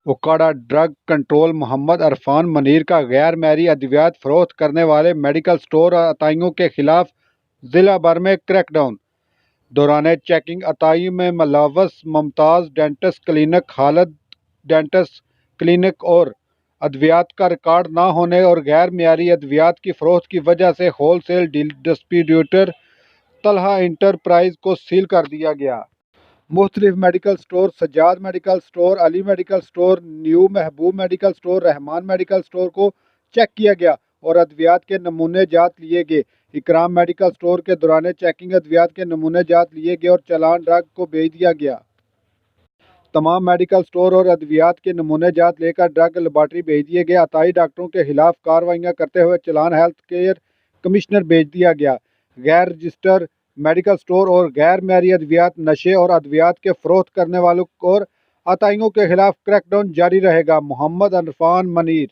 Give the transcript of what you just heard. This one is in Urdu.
اوکاڑا ڈرگ کنٹرول محمد عرفان منیر کا غیر معیاری ادویات فروخت کرنے والے میڈیکل سٹور اور عطائیوں کے خلاف ضلع بھر میں کریک ڈاؤن۔ دوران چیکنگ عطائی میں ملوث ممتاز ڈینٹس کلینک، خالد ڈینٹس کلینک اور ادویات کا ریکارڈ نہ ہونے اور غیر معیاری ادویات کی فروخت کی وجہ سے wholesale distributor Talha enterprise کو سیل کر دیا گیا۔ مختلف medical store, Sajjad medical store, Ali medical store, new Mehboob medical store, Rehman medical store کو چیک کیا گیا اور ادویات کے نمونے جات لیے گئے۔ اکرام میڈیکل سٹور کے دوران چیکنگ ادویات کے نمونے جات لیے گئے اور چالان ڈرگ کو بھیج دیا گیا۔ تمام میڈیکل سٹور اور ادویات کے نمونے جات لے کر ڈرگ لیبارٹری بھیج دیے گئے۔ عطائی ڈاکٹروں کے خلاف کارروائیاں کرتے ہوئے چالان ہیلتھ کیئر کمشنر بھیج دیا گیا۔ غیر رجسٹرڈ میڈیکل سٹور اور غیر معیاری ادویات، نشے اور ادویات کے فروخت کرنے والوں اور عطائیوں کے خلاف کریک ڈاؤن جاری رہے گا۔ محمد عرفان منیر۔